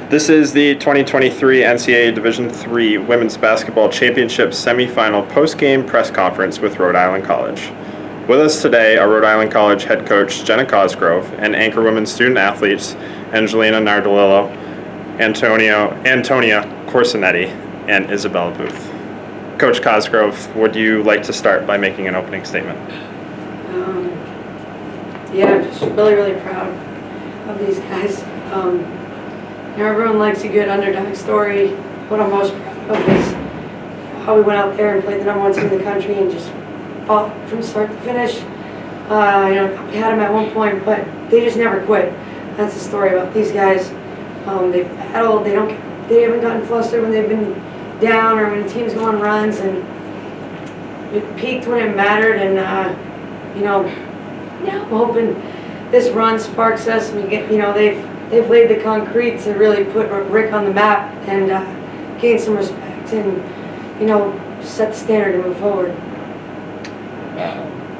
This is the 2023 NCAA Division III Women's Basketball Championship Semifinal post-game press conference with Rhode Island College. With us today are Rhode Island College head coach Jenna Cosgrove and anchor women student athletes Angelina Nardolillo, Antonia Corsinetti, and Isabella Booth. Coach Cosgrove, would you like to start by making an opening statement? I'm just really proud of these guys. Everyone likes a good underdog story. What I'm most proud of is how we went out there and played the #1 team in the country and just fought from start to finish. We had them at one point, but they just never quit. That's the story about these guys. They've battled. They haven't gotten flustered when they've been down or when the teams go on runs, and it peaked when it mattered. And now I'm hoping this run sparks us. And we get, they've laid the concrete to really put Rick on the map and gain some respect and, set the standard to move forward.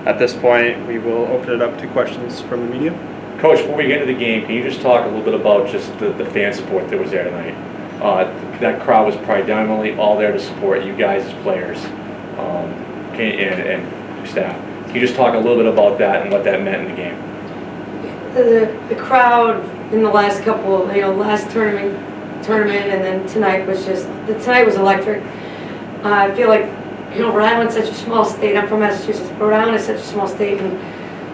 At this point, we will open it up to questions from the media. Coach, before we get into the game, can you just talk a little bit about just the fan support that was there tonight? That crowd was predominantly all there to support you guys as players and staff. Can you just talk a little bit about that and what that meant in the game? The crowd in the last couple, last tournament, and then tonight was electric. I feel like, Rhode Island's such a small state. I'm from Massachusetts. Rhode Island is such a small state, and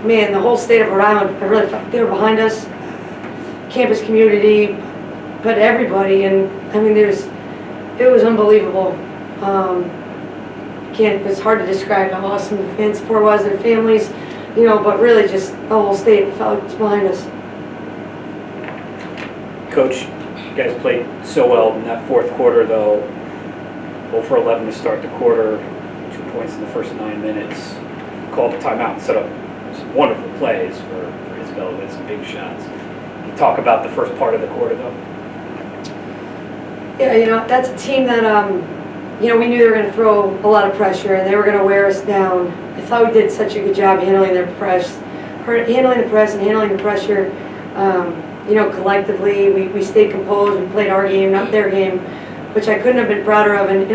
man, the whole state of Rhode Island, I really felt like they were behind us. Campus community, but everybody, and it was unbelievable. It's hard to describe how awesome the fan support was, their families, but really just the whole state felt like it was behind us. Coach, you guys played so well in that fourth quarter, though. 0 for 11 to start the quarter, 2 points in the first 9 minutes. Called the timeout and set up some wonderful plays for Isabella with some big shots. Can you talk about the first part of the quarter, though? Yeah, that's a team that, we knew they were going to throw a lot of pressure and they were going to wear us down. I thought we did such a good job handling the press and handling the pressure. Collectively, we stayed composed, we played our game, not their game, which I couldn't have been prouder of. And,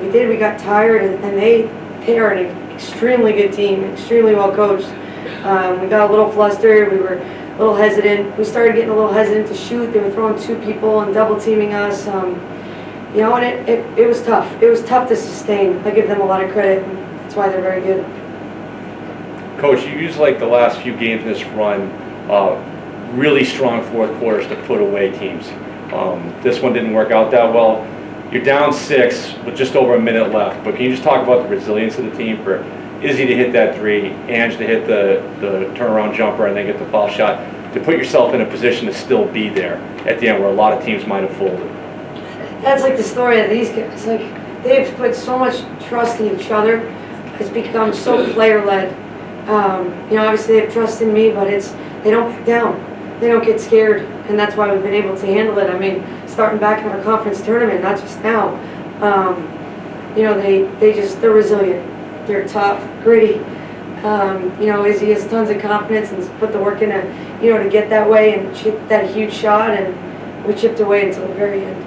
we got tired, and they are an extremely good team, extremely well coached. We got a little flustered, we were a little hesitant. We started getting a little hesitant to shoot. They were throwing 2 people and double teaming us. And it was tough. It was tough to sustain. I give them a lot of credit, and that's why they're very good. Coach, you used the last few games in this run, really strong fourth quarters to put away teams. This one didn't work out that well. You're down 6 with just over a minute left, but can you just talk about the resilience of the team for Izzy to hit that 3, Ange to hit the turnaround jumper and then get the foul shot, to put yourself in a position to still be there at the end where a lot of teams might have folded? That's the story of these guys. They've put so much trust in each other. It's become so player-led. Obviously they have trust in me, but they don't back down. They don't get scared, and that's why we've been able to handle it. Starting back in our conference tournament, not just now. They're resilient. They're tough, gritty. Izzy has tons of confidence and put the work in to get that way and chip that huge shot, and we chipped away until the very end.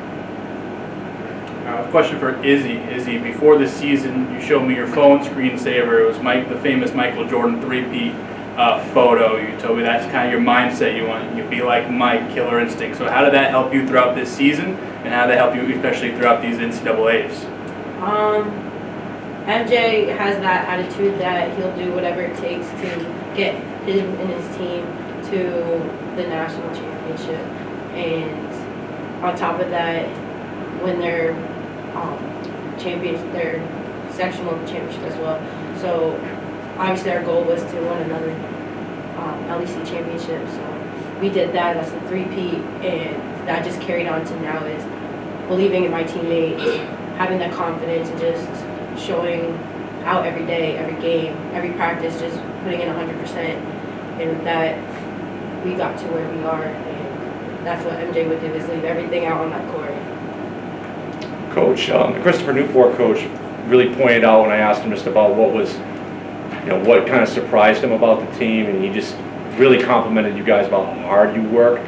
A question for Izzy. Izzy, before this season, you showed me your phone screensaver. It was the famous Michael Jordan 3-peat photo. You told me that's kind of your mindset. You be like Mike, killer instinct. So how did that help you throughout this season, and how did that help you especially throughout these NCAAs? MJ has that attitude that he'll do whatever it takes to get him and his team to the national championship. And on top of that, when they're they're sectional championship as well. So obviously our goal was to win another LEC championship. So we did that. That's the 3-peat, and that just carried on to now is believing in my teammates, having that confidence, and just showing out every day, every game, every practice, just putting in 100%. And with that, we got to where we are, and that's what MJ would do, is leave everything out on that court. Coach, the Christopher Newport coach really pointed out when I asked him just about what what kind of surprised him about the team, and he just really complimented you guys about how hard you work.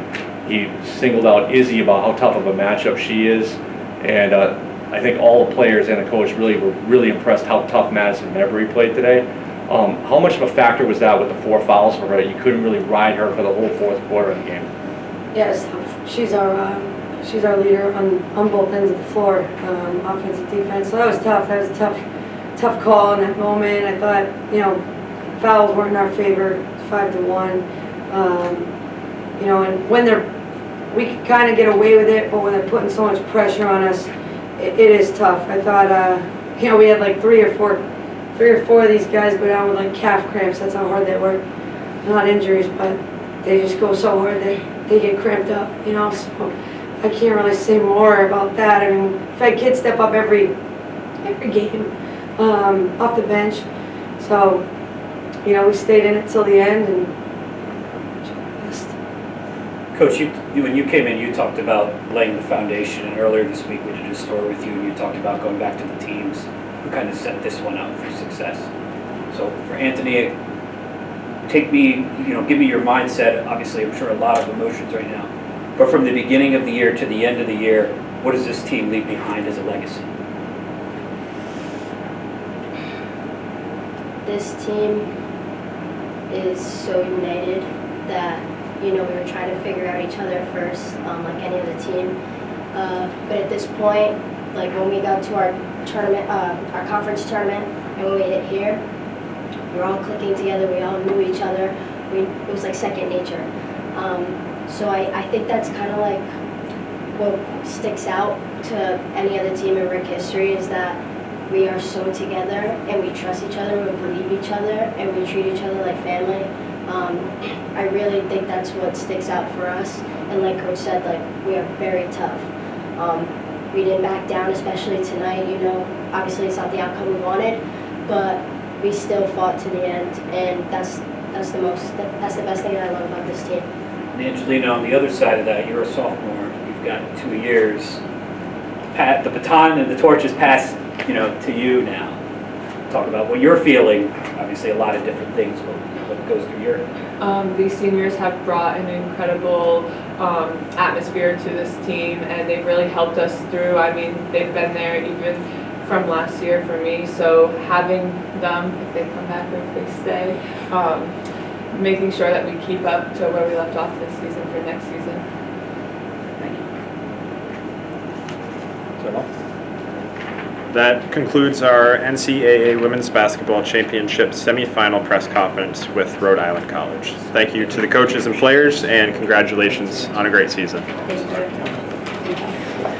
he singled out Izzy about how tough of a matchup she is. And I think all the players and the coach really were really impressed how tough Madison Mebry played today. How much of a factor was that with the 4 fouls for her? You couldn't really ride her for the whole fourth quarter of the game. Yeah, it's tough. She's our leader on both ends of the floor, offense and defense. So that was tough. That was a tough call in that moment. I thought, you know, fouls weren't in our favor, 5-1. You know, and when we could kind of get away with it, but when they're putting so much pressure on us, it is tough. I thought, you know, we had like three or four of these guys go down with like calf cramps. That's how hard they work. Not injuries, but they just go so hard they get cramped up, you know. So I can't really say more about that. I mean, we've had kids step up every game off the bench. So, you know, we stayed in it till the end and Coach, when you came in, you talked about laying the foundation, and earlier this week we did a story with you, and you talked about going back to the teams who kind of set this one up for success. So for Anthony, give me your mindset. Obviously, I'm sure a lot of emotions right now, but from the beginning of the year to the end of the year, what does this team leave behind as a legacy? This team is so united that, you know, we were trying to figure out each other first, like any other team. But at this point, like when we got to our tournament, our conference tournament, and when we hit here, we were all clicking together. We all knew each other. It was like second nature. So I think that's kind of like what sticks out to any other team in Rick history, is that we are so together and we trust each other, we believe each other, and we treat each other like family. I really think that's what sticks out for us. And like Coach said, like, we are very tough. We didn't back down, especially tonight. You know, obviously it's not the outcome we wanted, but we still fought to the end, and that's the best thing that I love about this team. And Angelina, on the other side of that, you're a sophomore. You've got 2 years. The baton and the torch is passed, you know, to you now. Talk about what you're feeling. Obviously, a lot of different things. What goes through your head? These seniors have brought an incredible atmosphere to this team, and they've really helped us through. I mean, they've been there even from last year for me, so having them, if they come back or if they stay, making sure that we keep up to where we left off this season for next season. Thank you. That concludes our NCAA Women's Basketball Championship semifinal press conference with Rhode Island College. Thank you to the coaches and players, and congratulations on a great season. Thank you.